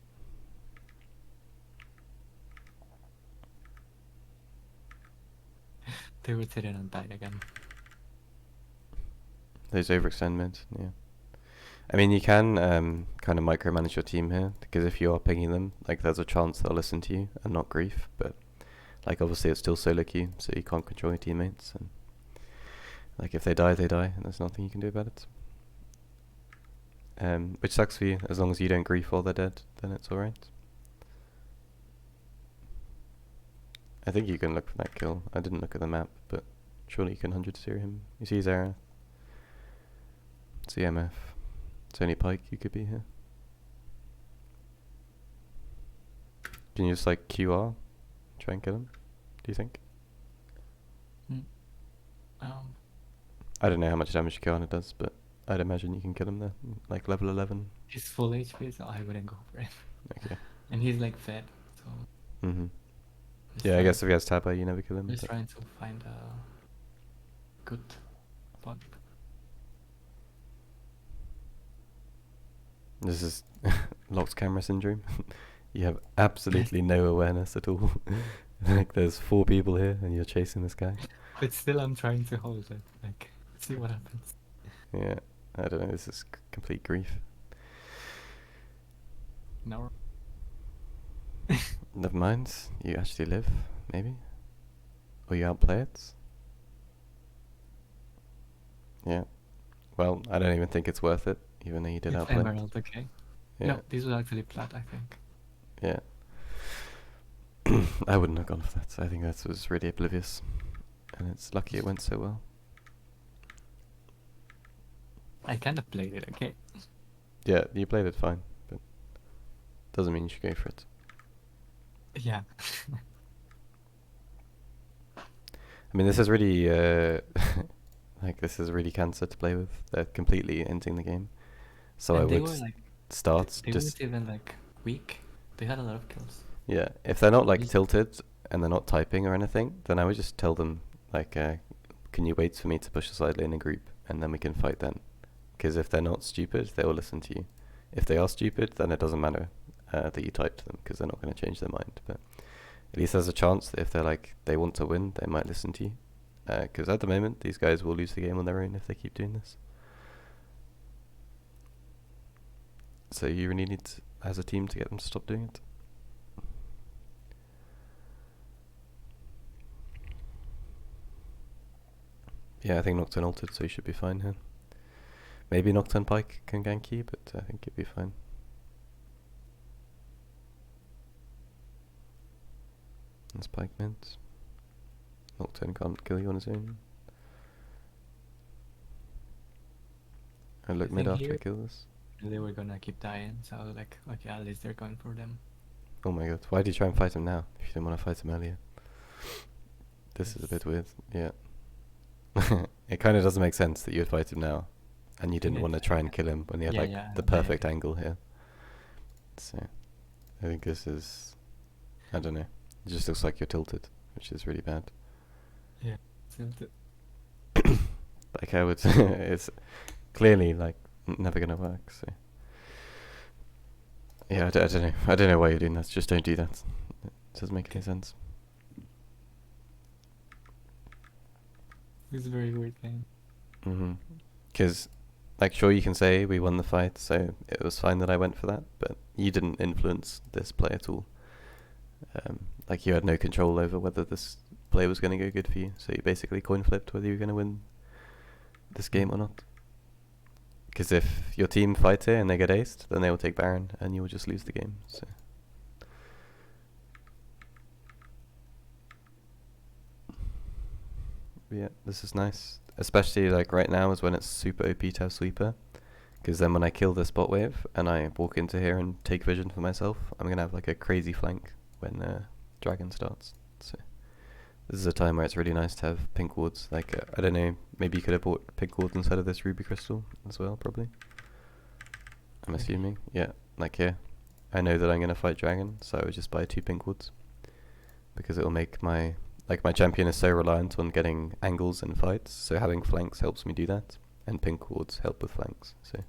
They rotated and died again. Those overextend mid, yeah. I mean, you can kind of micromanage your team here, because if you are pinging them, like there's a chance they'll listen to you and not grief, but like obviously it's still solo queue, so you can't control your teammates, and like if they die, and there's nothing you can do about it. Which sucks for you. As long as you don't grief while they're dead, then it's alright. I think you can look for that kill. I didn't look at the map, but surely you can 100 steer him. You see Zareth. It's EMF. It's only Pike you could be here. Can you just like QR? Try and kill him? Do you think? I don't know how much damage Qiyana does, but I'd imagine you can kill him there. Like level 11. He's full HP, so I wouldn't go for it. Okay. And he's like fed, so. Mhm. just Yeah, I trying- guess if he has Tapa, you never kill him. Just but- trying to find a good spot. This is locked camera syndrome. You have absolutely no awareness at all. Like there's 4 people here and you're chasing this guy. But still, I'm trying to hold it. Like, see what happens. Yeah, I don't know, this is complete grief. No. Never mind, you actually live, maybe? Or you outplay it? Yeah. Well, I don't even think it's worth it, even though you did It's outplay it. emerald, okay. Yeah. No, this was actually plat, I think. Yeah. I wouldn't have gone for that. I think that was really oblivious. And it's lucky it went so well. I kind of played it, okay. Yeah, you played it fine, but doesn't mean you should go for it. Yeah. I mean, this is really, like, this is really cancer to play with. They're completely ending the game. So And I they would were like, start they just, weren't even like weak. They had a lot of kills. yeah, if they're not like Just- tilted and they're not typing or anything, then I would just tell them, like, can you wait for me to push the side lane in group and then we can fight then. Because if they're not stupid, they will listen to you. If they are stupid, then it doesn't matter that you type to them because they're not going to change their mind. But At least there's a chance that if they're like, they want to win, they might listen to you. Because at the moment, these guys will lose the game on their own if they keep doing this. So you really need, as a team, to get them to stop doing it. Yeah, I think Nocturne ulted, so you should be fine here. Maybe Nocturne Pike can gank you, but I think you'll be fine. That's Pike mid. Nocturne can't kill you on his own. I look mid after I kill this. They were gonna keep dying, so I was like, okay, at least they're going for them. Oh my god, why did you try and fight him now if you didn't want to fight him earlier? This is a bit weird, yeah. It kind of doesn't make sense that you would fight him now and you didn't want to try and kill him when you had the perfect angle here. So I think this is, I don't know, it just looks like you're tilted, which is really bad. Yeah, tilted. Like I would, it's clearly like never gonna work, so yeah, I don't know. I don't know why you're doing that. Just don't do that. It doesn't make any sense. It's a very weird thing. Because, like, sure, you can say we won the fight, so it was fine that I went for that, but you didn't influence this play at all. Like, you had no control over whether this play was going to go good for you, so you basically coin flipped whether you were going to win this game or not. Because if your team fight here and they get aced, then they will take Baron, and you will just lose the game, so... Yeah, this is nice. Especially like right now is when it's super OP to have sweeper. Because then when I kill this bot wave and I walk into here and take vision for myself, I'm going to have like a crazy flank when dragon starts. So this is a time where it's really nice to have pink wards. Like, I don't know, maybe you could have bought pink wards instead of this ruby crystal as well, probably. I'm assuming. Yeah, like here. I know that I'm going to fight dragon, so I would just buy 2 pink wards. Because it will make my... Like, my champion is so reliant on getting angles in fights, so having flanks helps me do that, and pink wards help with flanks, so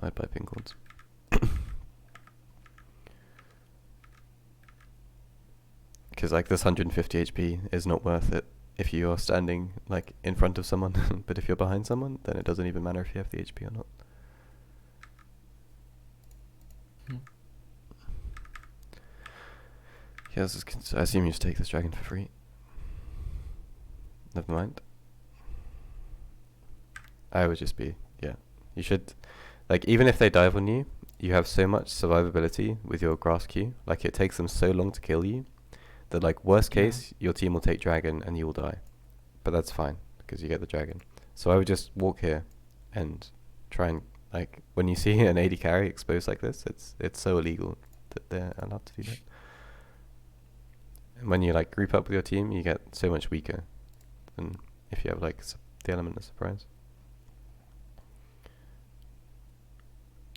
I'd buy pink wards. Because, like, this 150 HP is not worth it if you are standing, like, in front of someone, but if you're behind someone, then it doesn't even matter if you have the HP or not. Yeah, I assume you just take this dragon for free. Never mind. I would just be, yeah. You should, like, even if they dive on you, you have so much survivability with your grass Q. Like, it takes them so long to kill you that, like, worst case, your team will take dragon and you will die. But that's fine, because you get the dragon. So I would just walk here and try and, like, when you see an AD carry exposed like this, it's so illegal that they're allowed to do that. And when you like group up with your team, you get so much weaker than if you have like the element of surprise.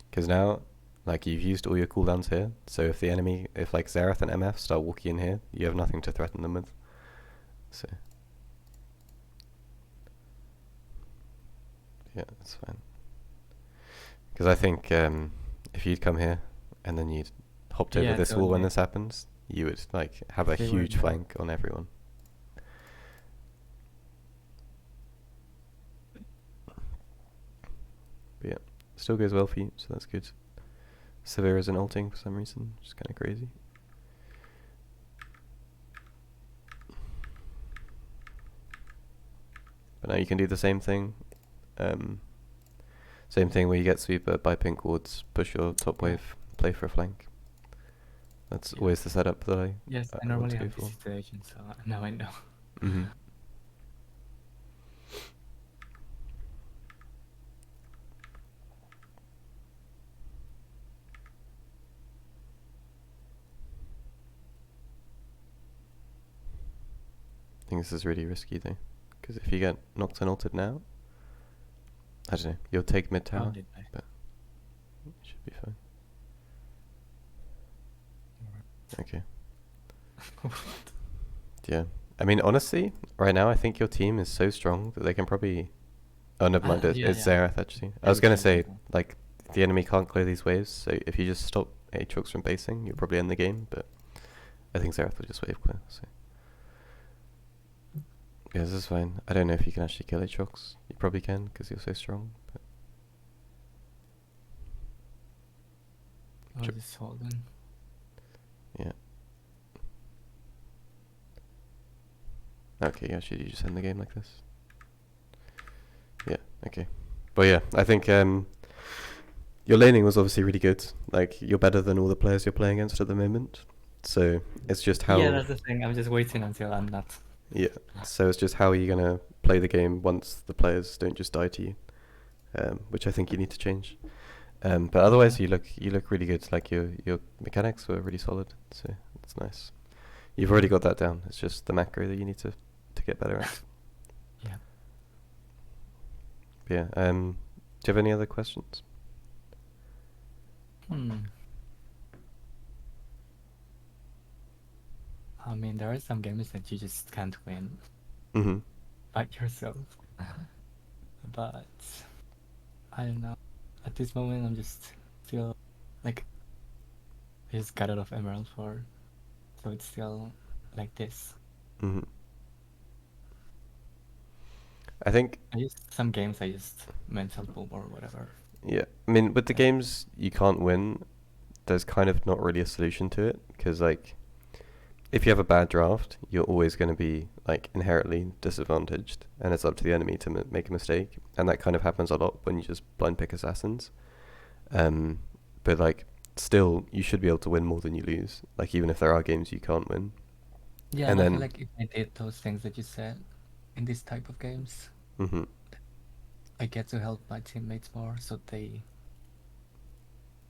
Because now, like, you've used all your cooldowns here, so if the enemy, if like Xerath and MF start walking in here, you have nothing to threaten them with. So yeah, that's fine. Because I think if you'd come here and then you'd hopped over this wall when this happens, you would like have a huge flank on everyone. But yeah, still goes well for you, so that's good. Severe isn't ulting for some reason, which is kind of crazy. But now you can do the same thing. Same thing where you get sweeper, buy pink wards, push your top wave, play for a flank. That's always the setup that I normally have this situation, so now I know. Mm-hmm. I think this is really risky though, because if you get Nocturne ulted now, I don't know, you'll take mid tower, but it should be fine. Okay. Yeah. I mean, honestly, right now I think your team is so strong that they can probably... Oh, never mind, it's Xerath actually. I was going to say, like, the enemy can't clear these waves, so if you just stop Aatrox from basing, you'll probably end the game, but I think Xerath will just wave clear. So yeah, this is fine. I don't know if you can actually kill Aatrox. You probably can because you're so strong. But Oh, just hold on. yeah. Okay, yeah, should you just end the game like this? Yeah, okay. But yeah, I think your laning was obviously really good. Like, you're better than all the players you're playing against at the moment. So it's just how... Yeah, that's the thing. I'm just waiting until I'm not. Yeah, so it's just how are you going to play the game once the players don't just die to you, which I think you need to change. But otherwise, Yeah. you look really good. Like, your mechanics were really solid, so it's nice. You've already got that down. It's just the macro that you need to get better at. Yeah. But yeah, do you have any other questions? I mean, there are some games that you just can't win Mm-hmm. by yourself. But I don't know. At this moment, I'm just still like I just got out of Emerald 4, so it's still like this. Mm-hmm. I think... Some games I just mental boom or whatever. Yeah, I mean, with the Yeah. games you can't win, there's kind of not really a solution to it, because, like, if you have a bad draft, you're always going to be, like, inherently disadvantaged, and it's up to the enemy to make a mistake, and that kind of happens a lot when you just blind pick assassins. But, like, still, you should be able to win more than you lose, like, even if there are games you can't win. Yeah, And and I feel then... like if I did those things that you said in this type of games, Mm-hmm. I get to help my teammates more, so they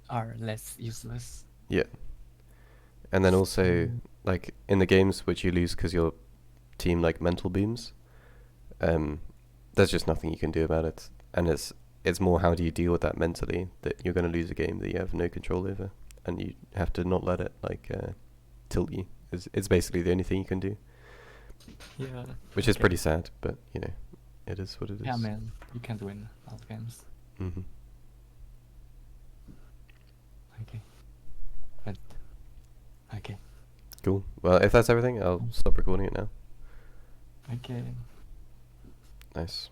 are less useless. Yeah. And then also, So like, in the games which you lose because your team, like, mental beams, there's just nothing you can do about it. And it's more how do you deal with that mentally, that you're going to lose a game that you have no control over, and you have to not let it, like, tilt you. It's basically the only thing you can do, yeah, which is okay. pretty sad, but, you know, it is what it is. Yeah, man, you can't win all games. Mm-hmm. Okay, but okay, Cool. Well, if that's everything, I'll stop recording it now. okay. Nice.